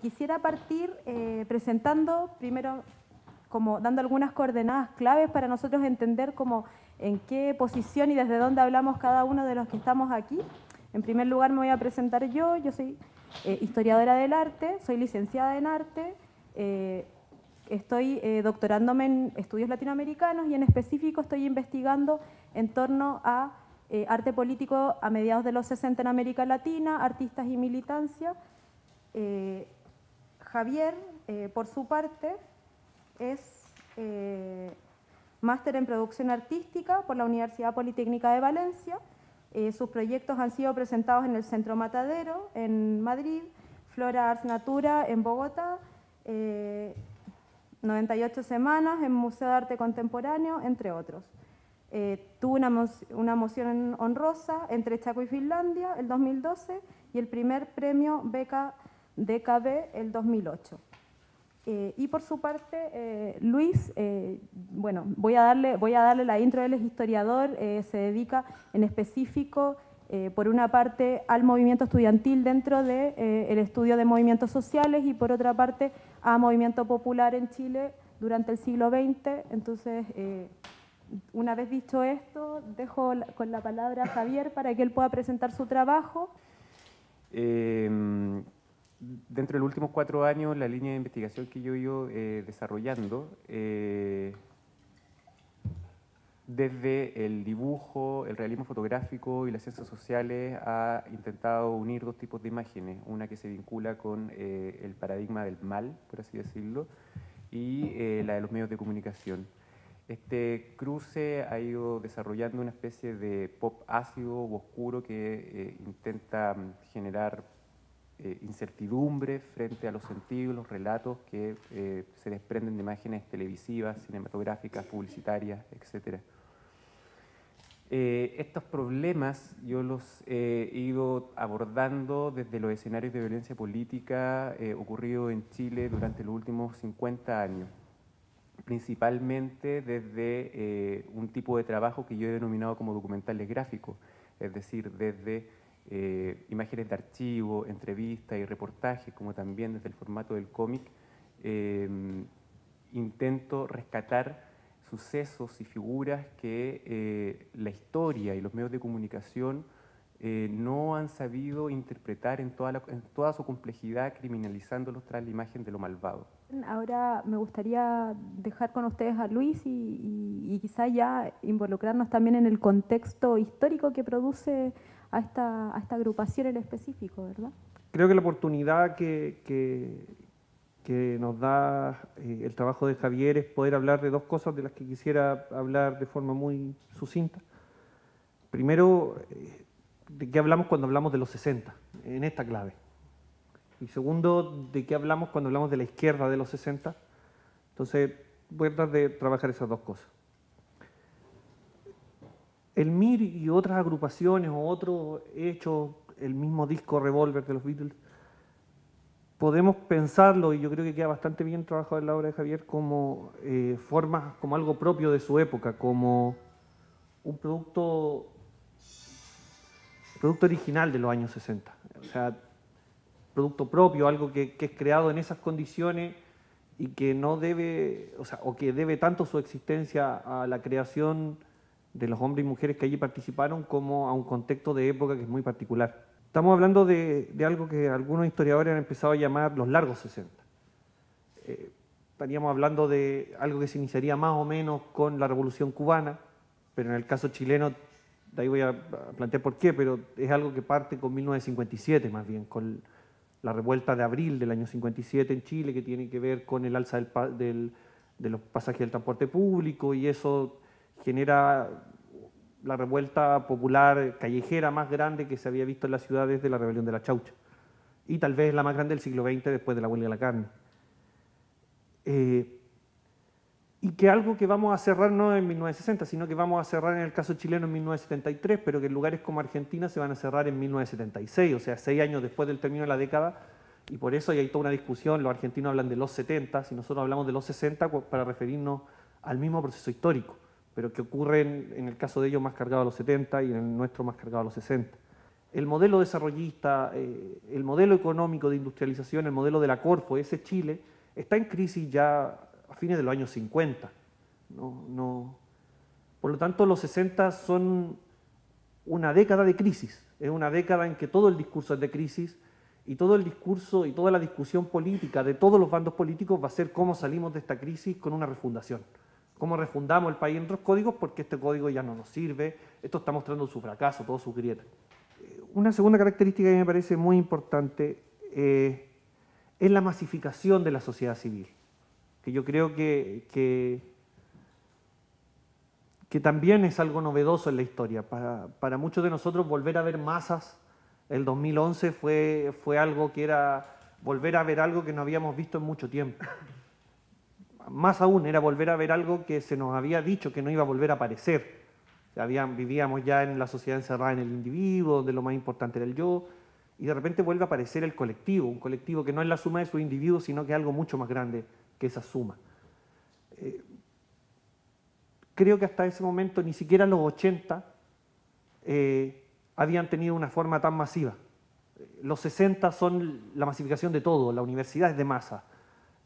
Quisiera partir presentando primero, como dando algunas coordenadas claves para nosotros entender como en qué posición y desde dónde hablamos cada uno de los que estamos aquí. En primer lugar me voy a presentar yo soy historiadora del arte, soy licenciada en arte, estoy doctorándome en estudios latinoamericanos y en específico estoy investigando en torno a arte político a mediados de los 60 en América Latina, artistas y militancia. Javier, por su parte, es máster en producción artística por la Universidad Politécnica de Valencia. Sus proyectos han sido presentados en el Centro Matadero, en Madrid, Flora Ars Natura, en Bogotá, 98 Semanas, en Museo de Arte Contemporáneo, entre otros. Tuvo una mención honrosa entre Chaco y Finlandia, el 2012, y el primer premio beca DKB, el 2008. Y por su parte, Luis, bueno, voy a darle la intro. Él es historiador, se dedica en específico, por una parte, al movimiento estudiantil dentro del estudio de movimientos sociales y por otra parte, a movimiento popular en Chile durante el siglo XX. Entonces, una vez dicho esto, dejo con la palabra a Javier para que él pueda presentar su trabajo. Dentro de los últimos 4 años, la línea de investigación que yo he ido desarrollando, desde el dibujo, el realismo fotográfico y las ciencias sociales, ha intentado unir 2 tipos de imágenes, una que se vincula con el paradigma del mal, por así decirlo, y la de los medios de comunicación. Este cruce ha ido desarrollando una especie de pop ácido o oscuro que intenta generar incertidumbre frente a los sentidos, los relatos que se desprenden de imágenes televisivas, cinematográficas, publicitarias, etc. Estos problemas yo los he ido abordando desde los escenarios de violencia política ocurridos en Chile durante los últimos 50 años, principalmente desde un tipo de trabajo que yo he denominado como documentales gráficos, es decir, desde imágenes de archivo, entrevistas y reportajes, como también desde el formato del cómic, intento rescatar sucesos y figuras que la historia y los medios de comunicación no han sabido interpretar en toda su complejidad, criminalizándolos tras la imagen de lo malvado. Ahora me gustaría dejar con ustedes a Luis y quizá ya involucrarnos también en el contexto histórico que produce a esta agrupación en específico, ¿verdad? Creo que la oportunidad que nos da el trabajo de Javier es poder hablar de 2 cosas de las que quisiera hablar de forma muy sucinta. Primero, de qué hablamos cuando hablamos de los 60, en esta clave. Y segundo, de qué hablamos cuando hablamos de la izquierda de los 60. Entonces, voy a tratar de trabajar esas 2 cosas. El MIR y otras agrupaciones o otros hechos, el mismo disco Revolver de los Beatles, podemos pensarlo, y yo creo que queda bastante bien trabajado en la obra de Javier, como formas, como algo propio de su época, como un producto original de los años 60. O sea, producto propio, algo que es creado en esas condiciones y que no debe, o que debe tanto su existencia a la creación de los hombres y mujeres que allí participaron como a un contexto de época que es muy particular. Estamos hablando de algo que algunos historiadores han empezado a llamar los largos 60. Estaríamos hablando de algo que se iniciaría más o menos con la Revolución Cubana, pero en el caso chileno, de ahí voy a plantear por qué, pero es algo que parte con 1957 más bien, con la revuelta de abril del año 57 en Chile, que tiene que ver con el alza de los pasajes del transporte público, y eso genera la revuelta popular callejera más grande que se había visto en la ciudad desde la rebelión de la Chaucha, y tal vez la más grande del siglo XX después de la huelga de la carne. Y que algo que vamos a cerrar no en 1960, sino que vamos a cerrar en el caso chileno en 1973, pero que en lugares como Argentina se van a cerrar en 1976, o sea, 6 años después del término de la década, y por eso hay toda una discusión. Los argentinos hablan de los 70, si nosotros hablamos de los 60 para referirnos al mismo proceso histórico, pero que ocurre en el caso de ellos más cargado a los 70 y en el nuestro más cargado a los 60. el modelo desarrollista, el modelo económico de industrialización, el modelo de la Corfo, ese Chile, está en crisis ya a fines de los años 50. Por lo tanto, los 60 son una década de crisis, es una década en que todo el discurso es de crisis y todo el discurso y toda la discusión política de todos los bandos políticos va a ser cómo salimos de esta crisis con una refundación. Cómo refundamos el país en otros códigos porque este código ya no nos sirve, esto está mostrando su fracaso, todas sus grietas. Una segunda característica que me parece muy importante es la masificación de la sociedad civil, que yo creo que también es algo novedoso en la historia. Para muchos de nosotros volver a ver masas el 2011 fue algo que era volver a ver algo que no habíamos visto en mucho tiempo. Más aún, era volver a ver algo que se nos había dicho que no iba a volver a aparecer. Vivíamos ya en la sociedad encerrada en el individuo, donde lo más importante era el yo, y de repente vuelve a aparecer el colectivo, un colectivo que no es la suma de sus individuos, sino que es algo mucho más grande que esa suma. Creo que hasta ese momento ni siquiera los 80 habían tenido una forma tan masiva. Los 60 son la masificación de todo, la universidad es de masa,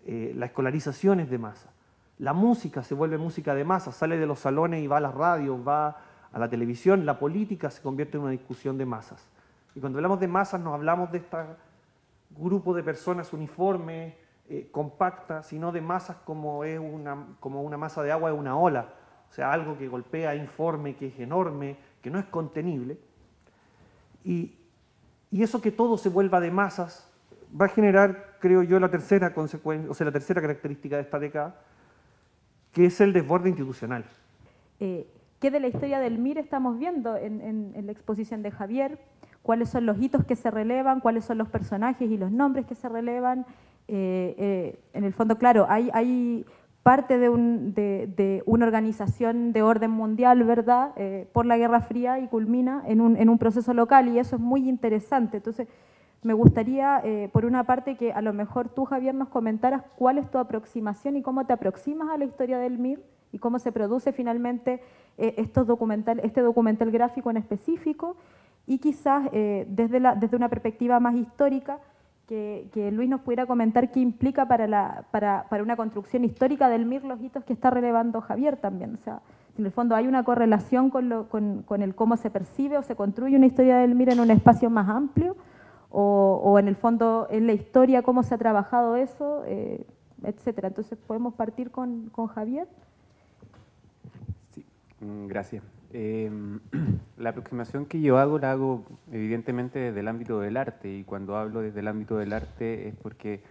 la escolarización es de masa, la música se vuelve música de masa, sale de los salones y va a las radios, va a la televisión, la política se convierte en una discusión de masas. Y cuando hablamos de masas no hablamos de este grupo de personas uniformes, compactas, sino de masas como una masa de agua de una ola, o sea, algo que golpea, informe, que es enorme, que no es contenible. Y eso que todo se vuelva de masas va a generar, creo yo, la tercera consecuencia, o sea, la tercera característica de esta década, que es el desborde institucional. ¿Qué de la historia del MIR estamos viendo en la exposición de Javier? ¿Cuáles son los hitos que se relevan? ¿Cuáles son los personajes y los nombres que se relevan? En el fondo, claro, hay parte de una organización de orden mundial, ¿verdad?, por la Guerra Fría y culmina en un proceso local, y eso es muy interesante. Entonces, me gustaría, por una parte, que a lo mejor tú, Javier, nos comentaras cuál es tu aproximación y cómo te aproximas a la historia del MIR y cómo se produce finalmente este documental gráfico en específico, y quizás desde una perspectiva más histórica, que Luis nos pudiera comentar qué implica para una construcción histórica del MIR los hitos que está relevando Javier también. O sea, en el fondo hay una correlación con el cómo se percibe o se construye una historia del MIR en un espacio más amplio, o en el fondo en la historia cómo se ha trabajado eso, etcétera. Entonces, ¿podemos partir con Javier? Sí, gracias. La aproximación que yo hago la hago evidentemente desde el ámbito del arte, y cuando hablo desde el ámbito del arte es porque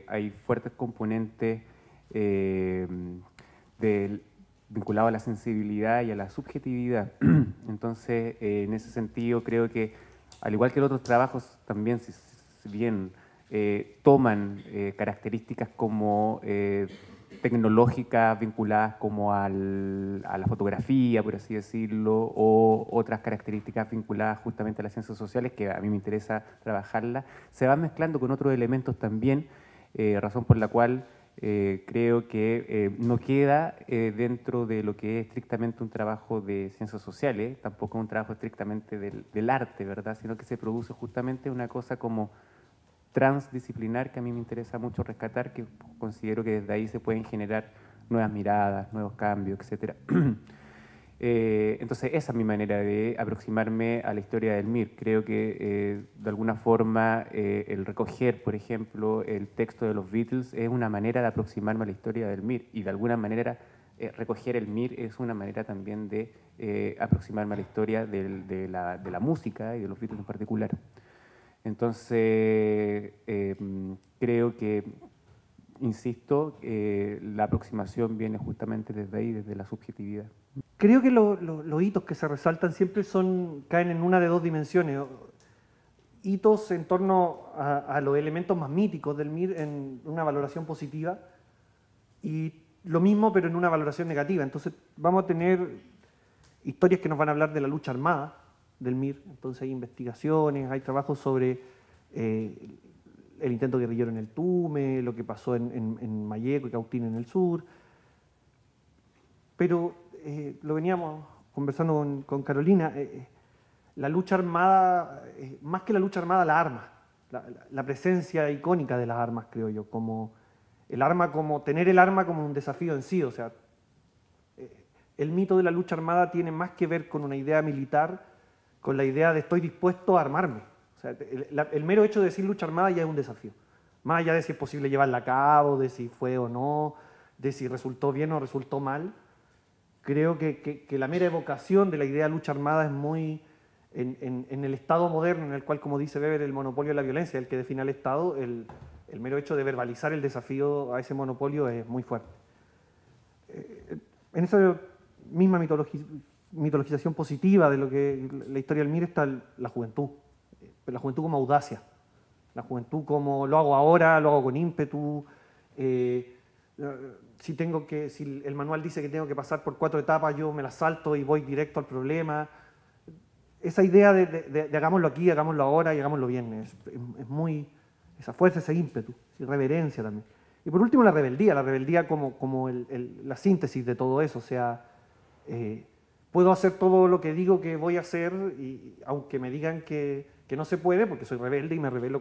hay fuertes componentes vinculados a la sensibilidad y a la subjetividad. Entonces, en ese sentido creo que, al igual que los otros trabajos, también si bien toman características como tecnológicas vinculadas como a la fotografía, por así decirlo, o otras características vinculadas justamente a las ciencias sociales, que a mí me interesa trabajarlas, se van mezclando con otros elementos también, razón por la cual creo que no queda dentro de lo que es estrictamente un trabajo de ciencias sociales, tampoco un trabajo estrictamente del arte, ¿verdad?, sino que se produce justamente una cosa como transdisciplinar que a mí me interesa mucho rescatar, que considero que desde ahí se pueden generar nuevas miradas, nuevos cambios, etc. Entonces, esa es mi manera de aproximarme a la historia del MIR. Creo que, de alguna forma, el recoger, por ejemplo, el texto de los Beatles es una manera de aproximarme a la historia del MIR, y de alguna manera recoger el MIR es una manera también de aproximarme a la historia de la música y de los Beatles en particular. Entonces, creo que, insisto, la aproximación viene justamente desde ahí, desde la subjetividad. Creo que los hitos que se resaltan siempre caen en una de dos dimensiones. Hitos en torno a los elementos más míticos del MIR en una valoración positiva, y lo mismo pero en una valoración negativa. Entonces vamos a tener historias que nos van a hablar de la lucha armada del MIR, entonces hay investigaciones, hay trabajos sobre el intento guerrillero en el Tume, lo que pasó en Malleco y Cautín en el sur, pero lo veníamos conversando con Carolina, la lucha armada, más que la lucha armada, la arma, la presencia icónica de las armas, creo yo, como el arma, como tener el arma como un desafío en sí. O sea, el mito de la lucha armada tiene más que ver con una idea militar, con la idea de estoy dispuesto a armarme. O sea, el mero hecho de decir lucha armada ya es un desafío. Más allá de si es posible llevarla a cabo, de si fue o no, de si resultó bien o resultó mal, creo que la mera evocación de la idea de lucha armada es muy... En el Estado moderno, en el cual, como dice Weber, el monopolio de la violencia es el que define al Estado, el mero hecho de verbalizar el desafío a ese monopolio es muy fuerte. En esa misma mitologización positiva de lo que la historia del MIR está la juventud como audacia, la juventud como lo hago ahora, lo hago con ímpetu. Si el manual dice que tengo que pasar por 4 etapas, yo me las salto y voy directo al problema. Esa idea de hagámoslo aquí, hagámoslo ahora y hagámoslo bien, es muy, esa fuerza, ese ímpetu, esa irreverencia también. Y por último la rebeldía como la síntesis de todo eso. O sea, puedo hacer todo lo que digo que voy a hacer, y aunque me digan que no se puede, porque soy rebelde y me rebelo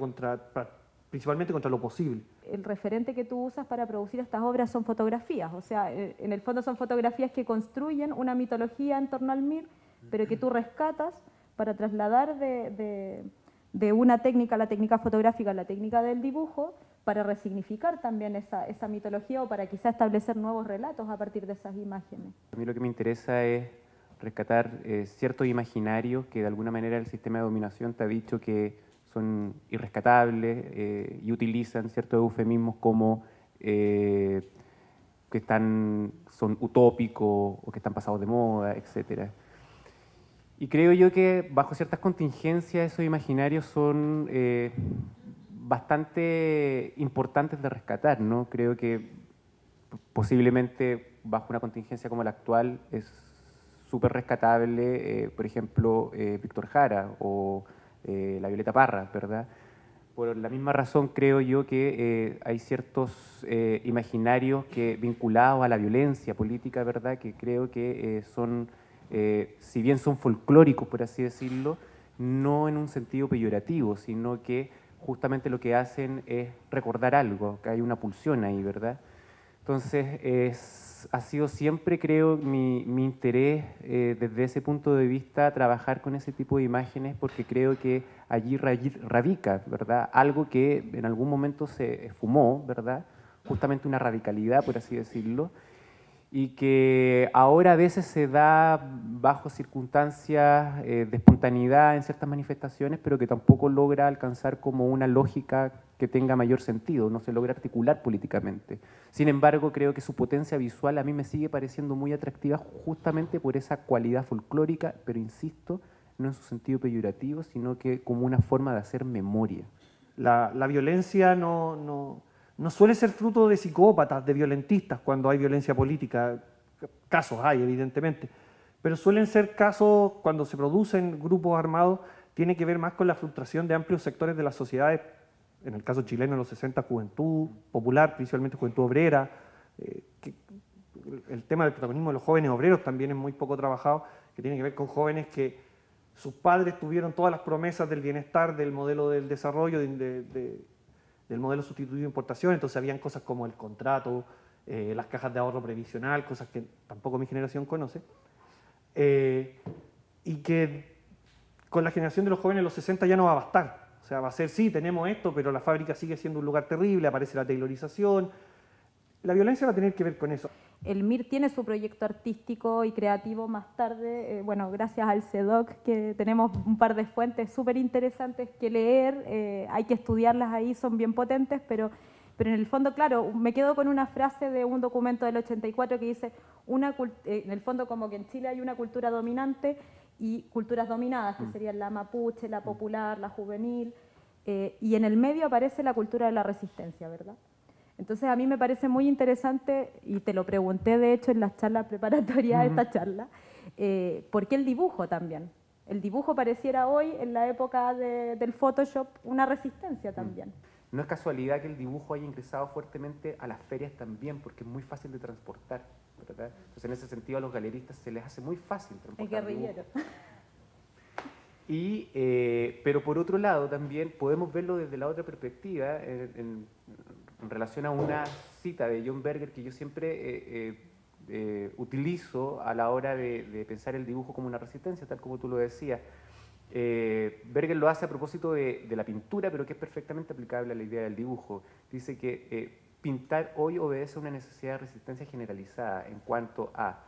principalmente contra lo posible. El referente que tú usas para producir estas obras son fotografías, o sea, en el fondo son fotografías que construyen una mitología en torno al MIR, pero que tú rescatas para trasladar de una técnica, la técnica fotográfica, la técnica del dibujo, para resignificar también esa mitología o para quizá establecer nuevos relatos a partir de esas imágenes. A mí lo que me interesa es rescatar ciertos imaginarios que de alguna manera el sistema de dominación te ha dicho que son irrescatables y utilizan ciertos eufemismos como que son utópicos o que están pasados de moda, etcétera. Y creo yo que bajo ciertas contingencias esos imaginarios son bastante importantes de rescatar, ¿no? Creo que posiblemente bajo una contingencia como la actual es súper rescatable, por ejemplo, Víctor Jara o la Violeta Parra, ¿verdad? Por la misma razón creo yo que hay ciertos imaginarios vinculados a la violencia política, ¿verdad? Que creo que son... si bien son folclóricos, por así decirlo, no en un sentido peyorativo, sino que justamente lo que hacen es recordar algo, que hay una pulsión ahí, ¿verdad? Entonces, ha sido siempre, creo, mi interés desde ese punto de vista trabajar con ese tipo de imágenes, porque creo que allí radica, ¿verdad? Algo que en algún momento se esfumó, ¿verdad? Justamente una radicalidad, por así decirlo, y que ahora a veces se da bajo circunstancias de espontaneidad en ciertas manifestaciones, pero que tampoco logra alcanzar como una lógica que tenga mayor sentido, no se logra articular políticamente. Sin embargo, creo que su potencia visual a mí me sigue pareciendo muy atractiva justamente por esa cualidad folclórica, pero insisto, no en su sentido peyorativo, sino que como una forma de hacer memoria. La violencia no suele ser fruto de psicópatas, de violentistas, cuando hay violencia política. Casos hay, evidentemente, pero suelen ser casos cuando se producen grupos armados, tiene que ver más con la frustración de amplios sectores de las sociedades, en el caso chileno en los 60, juventud popular, principalmente juventud obrera. El tema del protagonismo de los jóvenes obreros también es muy poco trabajado, que tiene que ver con jóvenes que sus padres tuvieron todas las promesas del bienestar, del modelo del desarrollo, del modelo sustituido de importación. Entonces habían cosas como el contrato, las cajas de ahorro previsional, cosas que tampoco mi generación conoce, y que con la generación de los jóvenes de los 60 ya no va a bastar. O sea, va a ser, sí, tenemos esto, pero la fábrica sigue siendo un lugar terrible, aparece la taylorización. La violencia va a tener que ver con eso. El MIR tiene su proyecto artístico y creativo más tarde, bueno, gracias al CEDOC, que tenemos un par de fuentes súper interesantes que leer, hay que estudiarlas ahí, son bien potentes, pero en el fondo, claro, me quedo con una frase de un documento del 84 que dice, en el fondo como que en Chile hay una cultura dominante y culturas dominadas, que serían la mapuche, la popular, la juvenil, y en el medio aparece la cultura de la resistencia, ¿verdad? Entonces a mí me parece muy interesante, y te lo pregunté de hecho en las charlas preparatorias a esta charla, ¿por qué el dibujo también? El dibujo pareciera hoy, en la época del Photoshop, una resistencia también. No es casualidad que el dibujo haya ingresado fuertemente a las ferias también, porque es muy fácil de transportar, ¿verdad? Entonces en ese sentido a los galeristas se les hace muy fácil transportar el guerrillero. Pero por otro lado también podemos verlo desde la otra perspectiva en relación a una cita de John Berger que yo siempre utilizo a la hora de pensar el dibujo como una resistencia, tal como tú lo decías. Berger lo hace a propósito de la pintura, pero que es perfectamente aplicable a la idea del dibujo. Dice que pintar hoy obedece a una necesidad de resistencia generalizada en cuanto a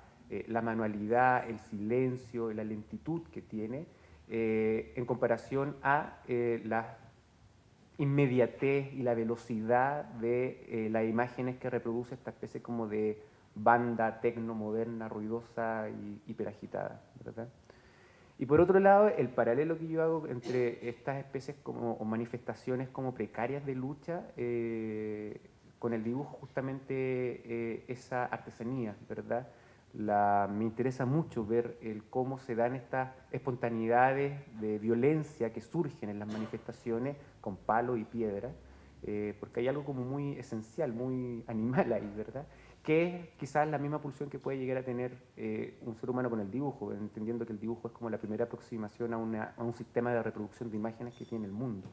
la manualidad, el silencio, la lentitud que tiene, en comparación a la inmediatez y la velocidad de las imágenes que reproduce esta especie como de banda tecno moderna, ruidosa y hiperagitada, ¿verdad? Y por otro lado, el paralelo que yo hago entre estas especies como, o manifestaciones como precarias de lucha con el dibujo justamente esa artesanía, ¿verdad? Me interesa mucho ver cómo se dan estas espontaneidades de violencia que surgen en las manifestaciones con palo y piedra, porque hay algo como muy esencial, muy animal ahí, ¿verdad? Que es quizás la misma pulsión que puede llegar a tener un ser humano con el dibujo, entendiendo que el dibujo es como la primera aproximación a un sistema de reproducción de imágenes que tiene el mundo.